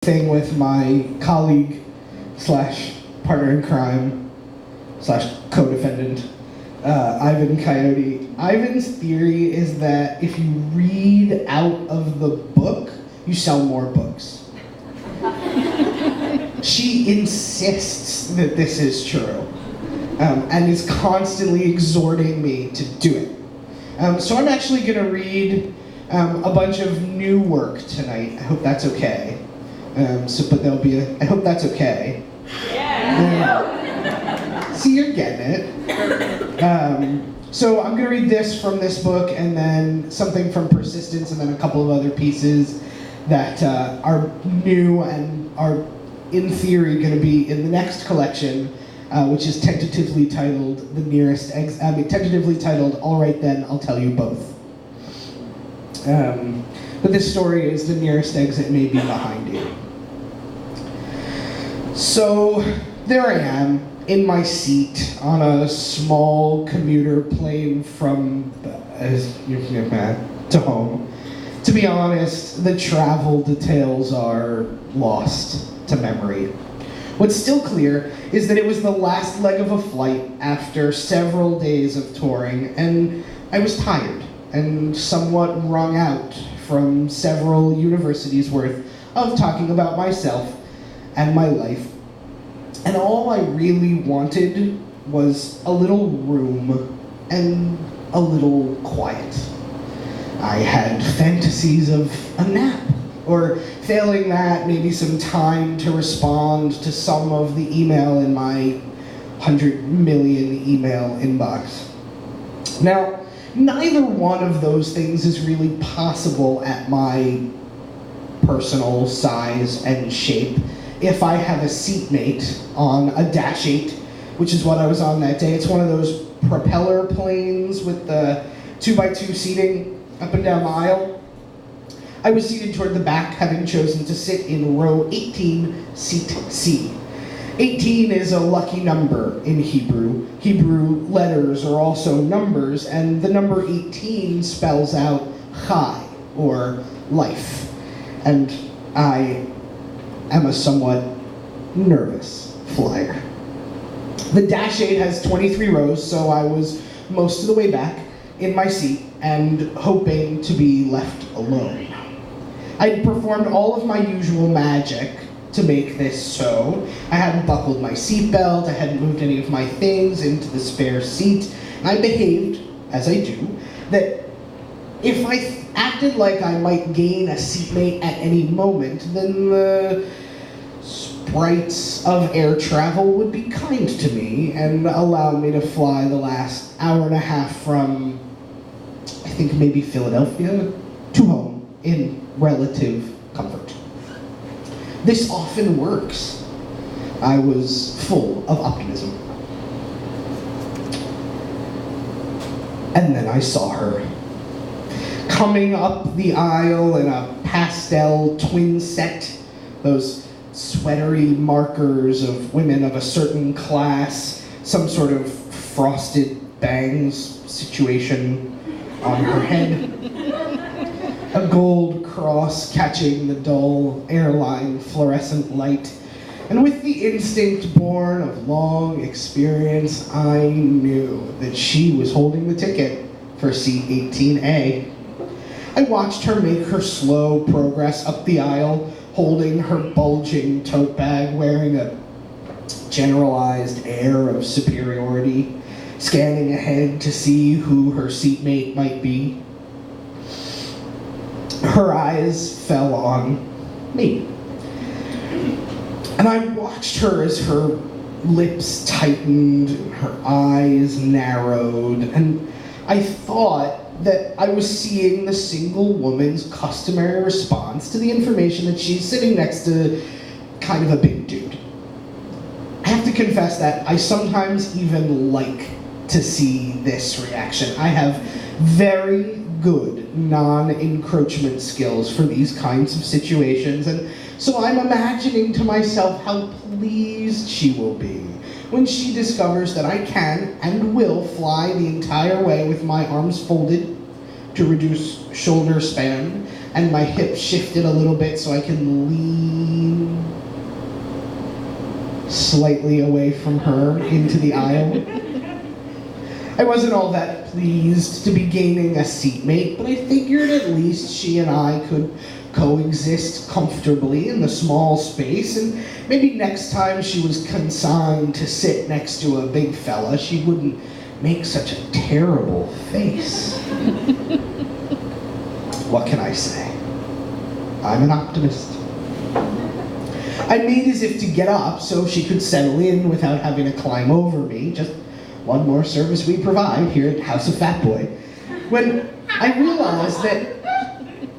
thing with my colleague slash partner in crime slash co-defendant, Ivan Coyote. Ivan's theory is that if you read out of the book, you sell more books. She insists that this is true, and is constantly exhorting me to do it. So I'm actually going to read a bunch of new work tonight. I hope that's okay. But there'll be I hope that's okay. Yeah. See, you're getting it. So I'm going to read this from this book, and then something from Persistence, and then a couple of other pieces that are new and are, in theory, going to be in the next collection, which is tentatively titled tentatively titled "All Right Then, I'll Tell You Both." But this story is "The Nearest Exit May Be Behind You." So there I am, in my seat on a small commuter plane from to home. To be honest, the travel details are lost to memory. What's still clear is that it was the last leg of a flight after several days of touring, and I was tired and somewhat wrung out from several universities worth of talking about myself and my life. And all I really wanted was a little room and a little quiet. I had fantasies of a nap, or failing that, maybe some time to respond to some of the email in my 100 million email inbox. Now, neither one of those things is really possible at my personal size and shape if I have a seatmate on a Dash 8, which is what I was on that day. It's one of those propeller planes with the 2x2 seating up and down the aisle. I was seated toward the back, having chosen to sit in row 18, seat C. 18 is a lucky number in Hebrew. Hebrew letters are also numbers, and the number 18 spells out chai, or life. And I am a somewhat nervous flyer. The Dash 8 has 23 rows, so I was most of the way back in my seat and hoping to be left alone. I'd performed all of my usual magic to make this so. I hadn't buckled my seatbelt, I hadn't moved any of my things into the spare seat, and I behaved, as I do, that if I acted like I might gain a seatmate at any moment, then the sprites of air travel would be kind to me and allow me to fly the last hour and a half from, I think maybe Philadelphia, to home in relative comfort. This often works. I was full of optimism. And then I saw her, coming up the aisle in a pastel twin set, those sweatery markers of women of a certain class, some sort of frosted bangs situation on her head, a gold cross catching the dull airline fluorescent light. And with the instinct born of long experience, I knew that she was holding the ticket for seat 18A. I watched her make her slow progress up the aisle, holding her bulging tote bag, wearing a generalized air of superiority, scanning ahead to see who her seatmate might be. Her eyes fell on me. And I watched her as her lips tightened, her eyes narrowed, and I thought that I was seeing the single woman's customary response to the information that she's sitting next to kind of a big dude. I have to confess that I sometimes even like to see this reaction. I have very good non-encroachment skills for these kinds of situations, and so I'm imagining to myself how pleased she will be when she discovers that I can and will fly the entire way with my arms folded to reduce shoulder span, and my hip shifted a little bit so I can lean slightly away from her into the aisle. I wasn't all that pleased to be gaining a seatmate, but I figured at least she and I could coexist comfortably in the small space, and maybe next time she was consigned to sit next to a big fella, she wouldn't make such a terrible face. What can I say? I'm an optimist. I made as if to get up so she could settle in without having to climb over me, just one more service we provide here at House of Fat Boy, when I realized that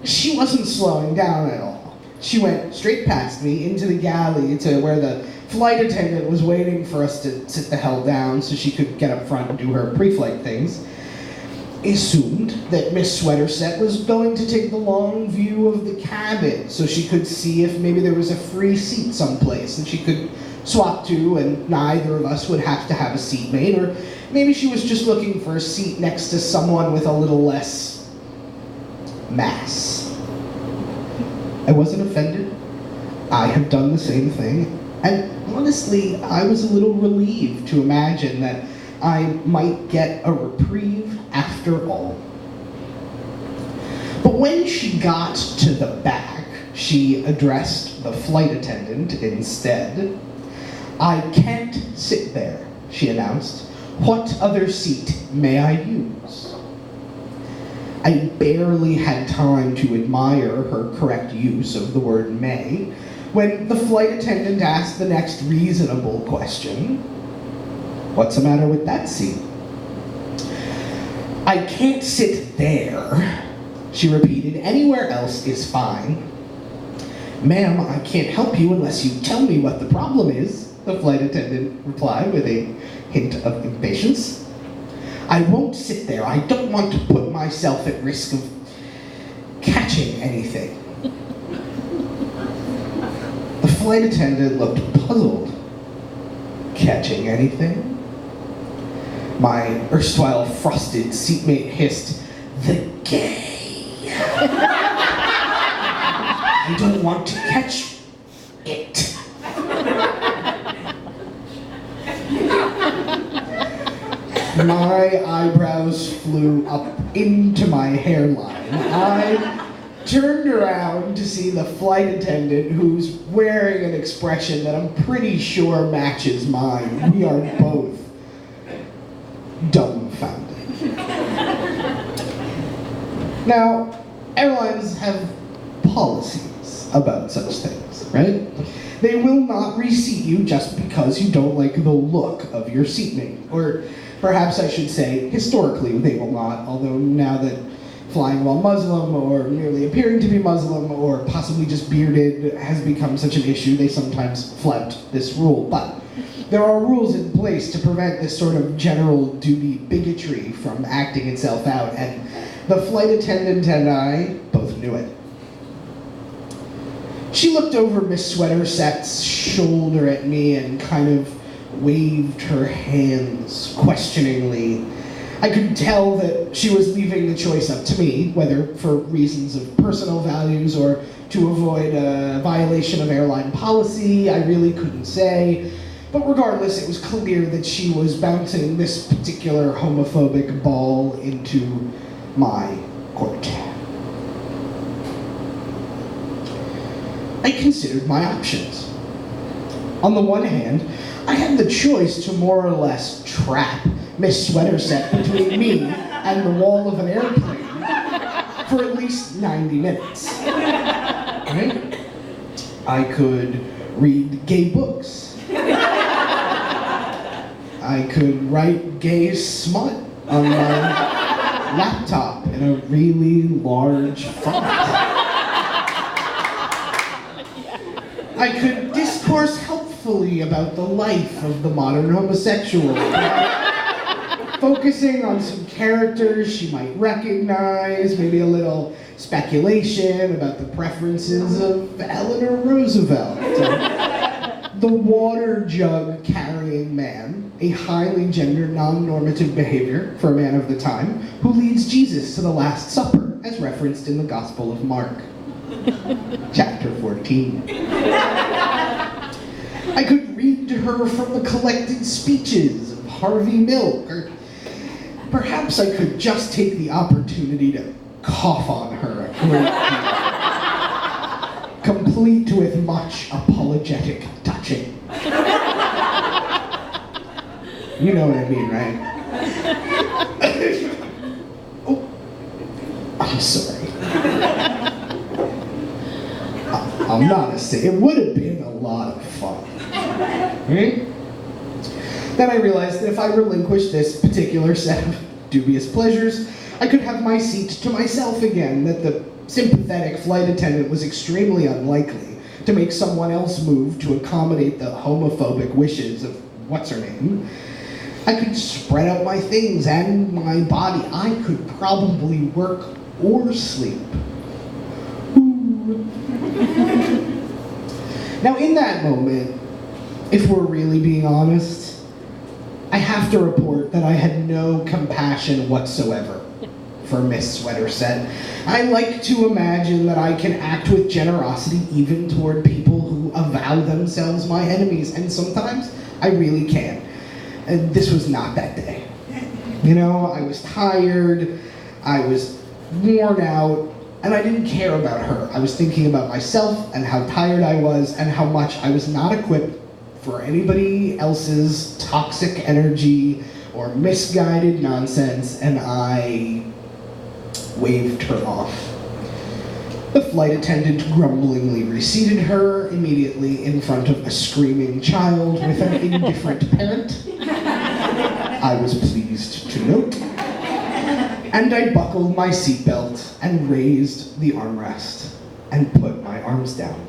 she wasn't slowing down at all. She went straight past me into the galley to where the flight attendant was waiting for us to sit the hell down so she could get up front and do her pre-flight things. Assumed that Miss Sweaterset was going to take the long view of the cabin so she could see if maybe there was a free seat someplace and she could swap to and neither of us would have to have a seatmate, or maybe she was just looking for a seat next to someone with a little less mass. I wasn't offended. I have done the same thing, and honestly, I was a little relieved to imagine that I might get a reprieve after all. But when she got to the back, she addressed the flight attendant instead. "I can't sit there," she announced. "What other seat may I use?" I barely had time to admire her correct use of the word may when the flight attendant asked the next reasonable question. "What's the matter with that seat?" "I can't sit there," she repeated. "Anywhere else is fine." "Ma'am, I can't help you unless you tell me what the problem is," the flight attendant replied with a hint of impatience. "I won't sit there. I don't want to put myself at risk of catching anything." The flight attendant looked puzzled. "Catching anything?" My erstwhile frosted seatmate hissed, "The gay." "I don't want to catch it." My eyebrows flew up into my hairline. I turned around to see the flight attendant, who's wearing an expression that I'm pretty sure matches mine. We are both dumbfounded. Now, airlines have policies about such things, right? They will not reseat you just because you don't like the look of your seatmate. Or perhaps I should say, historically they will not, although now that flying while Muslim or merely appearing to be Muslim or possibly just bearded has become such an issue, they sometimes flout this rule. But there are rules in place to prevent this sort of general duty bigotry from acting itself out, and the flight attendant and I both knew it. She looked over Miss Sweaterset's shoulder at me and kind of waved her hands questioningly. I could tell that she was leaving the choice up to me, whether for reasons of personal values or to avoid a violation of airline policy, I really couldn't say. But regardless, it was clear that she was bouncing this particular homophobic ball into my court. I considered my options. On the one hand, I had the choice to more or less trap Miss Sweaterset between me and the wall of an airplane for at least 90 minutes. Right? I could read gay books. I could write gay smut on my laptop in a really large font. I could discourse helpfully about the life of the modern homosexual, focusing on some characters she might recognize, maybe a little speculation about the preferences of Eleanor Roosevelt. The water jug carrying man, a highly gender non-normative behavior for a man of the time, who leads Jesus to the Last Supper, as referenced in the Gospel of Mark, chapter 14. I could read to her from the collected speeches of Harvey Milk, or perhaps I could just take the opportunity to cough on her a great deal, complete with much apologetic touching. You know what I mean, right? Oh, I'm sorry. I'm not a saint. It would have been a lot of fun. Right? Then I realized that if I relinquished this particular set of dubious pleasures, I could have my seat to myself again, that the sympathetic flight attendant was extremely unlikely to make someone else move to accommodate the homophobic wishes of what's-her-name. I could spread out my things and my body. I could probably work or sleep. Ooh. Now in that moment, if we're really being honest, I have to report that I had no compassion whatsoever for Miss Sweaterset. I like to imagine that I can act with generosity even toward people who avow themselves my enemies, and sometimes I really can. And this was not that day. You know, I was tired, I was worn out, and I didn't care about her. I was thinking about myself and how tired I was and how much I was not equipped for anybody else's toxic energy or misguided nonsense, and I waved her off. The flight attendant grumblingly reseated her immediately in front of a screaming child with an indifferent parent, I was pleased to note, and I buckled my seatbelt and raised the armrest and put my arms down.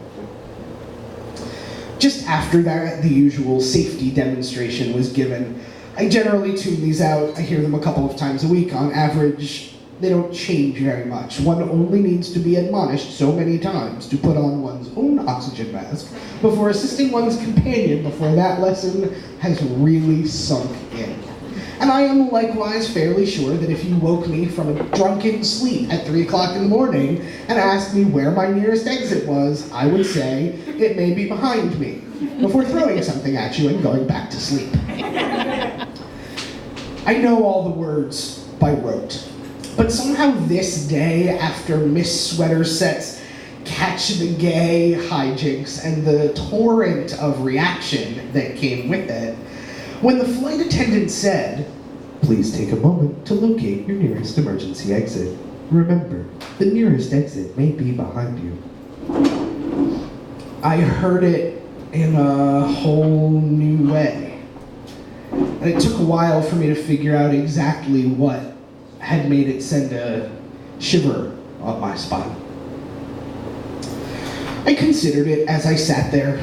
Just after that, the usual safety demonstration was given. I generally tune these out. I hear them a couple of times a week. On average, they don't change very much. One only needs to be admonished so many times to put on one's own oxygen mask before assisting one's companion before that lesson has really sunk in. And I am likewise fairly sure that if you woke me from a drunken sleep at 3 o'clock in the morning and asked me where my nearest exit was, I would say, it may be behind me, before throwing something at you and going back to sleep. I know all the words by rote, but somehow this day, after Miss Sweaterset's Catch the Gay hijinks and the torrent of reaction that came with it, when the flight attendant said, "Please take a moment to locate your nearest emergency exit. Remember, the nearest exit may be behind you," I heard it in a whole new way. And it took a while for me to figure out exactly what had made it send a shiver up my spine. I considered it as I sat there.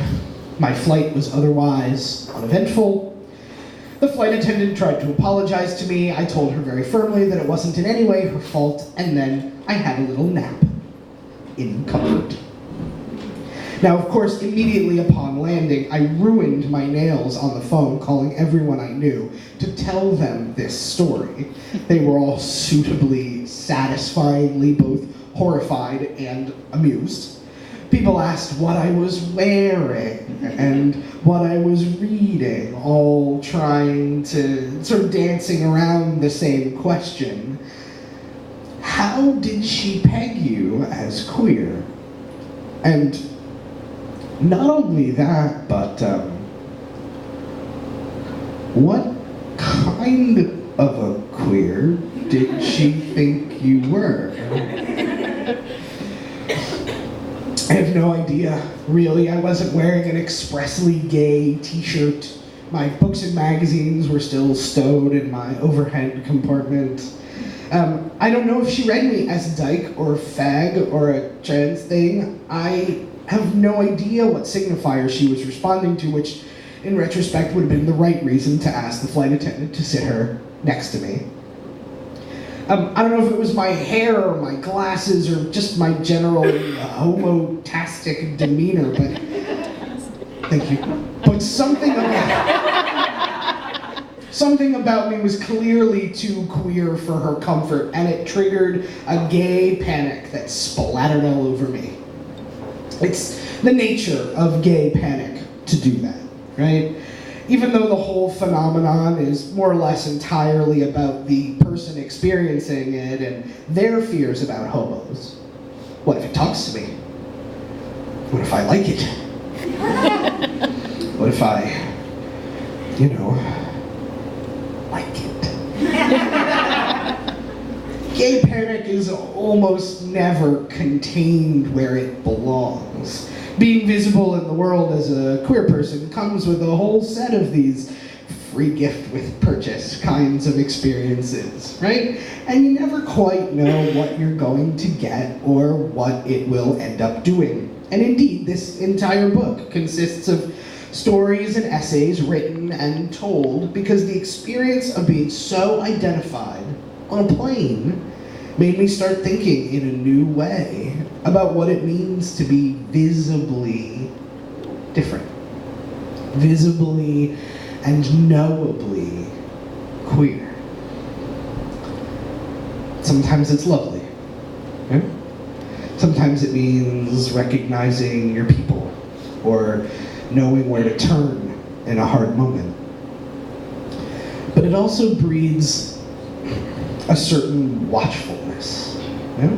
My flight was otherwise uneventful. The flight attendant tried to apologize to me. I told her very firmly that it wasn't in any way her fault, and then I had a little nap in comfort. Now, of course, immediately upon landing, I ruined my nails on the phone, calling everyone I knew to tell them this story. They were all suitably, satisfyingly both horrified and amused. People asked what I was wearing and what I was reading, all trying to, sort of dancing around the same question. How did she peg you as queer? And not only that, but what kind of a queer did she think you were? I have no idea, really. I wasn't wearing an expressly gay t-shirt. My books and magazines were still stowed in my overhead compartment. I don't know if she read me as dyke or fag or a trans thing. I have no idea what signifier she was responding to, which in retrospect would have been the right reason to ask the flight attendant to sit her next to me. I don't know if it was my hair or my glasses or just my general homotastic demeanor, but thank you. But something Something about me was clearly too queer for her comfort, and it triggered a gay panic that splattered all over me. It's the nature of gay panic to do that, right? Even though the whole phenomenon is more or less entirely about the person experiencing it and their fears about hobos. What if it talks to me? What if I like it? What if I, like it? Gay panic is almost never contained where it belongs. Being visible in the world as a queer person comes with a whole set of these free gift with purchase kinds of experiences, right? And you never quite know what you're going to get or what it will end up doing. And indeed, this entire book consists of stories and essays written and told because the experience of being so identified on a plane made me start thinking in a new way about what it means to be visibly different. Visibly and knowably queer. Sometimes it's lovely. Yeah? Sometimes it means recognizing your people or knowing where to turn in a hard moment. But it also breeds a certain watchfulness. Yeah?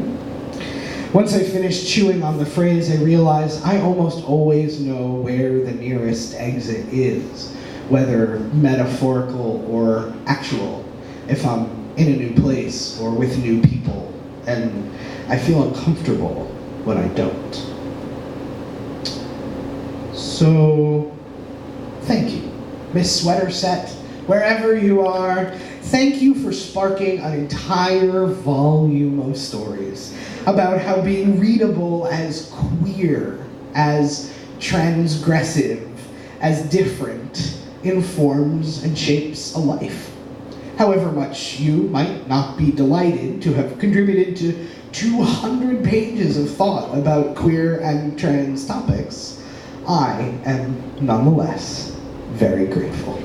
Once I finished chewing on the phrase, I realized I almost always know where the nearest exit is, whether metaphorical or actual, if I'm in a new place or with new people, and I feel uncomfortable when I don't. So, thank you, Miss Sweaterset, wherever you are. Thank you for sparking an entire volume of stories about how being readable as queer, as transgressive, as different informs and shapes a life. However much you might not be delighted to have contributed to 200 pages of thought about queer and trans topics, I am nonetheless very grateful.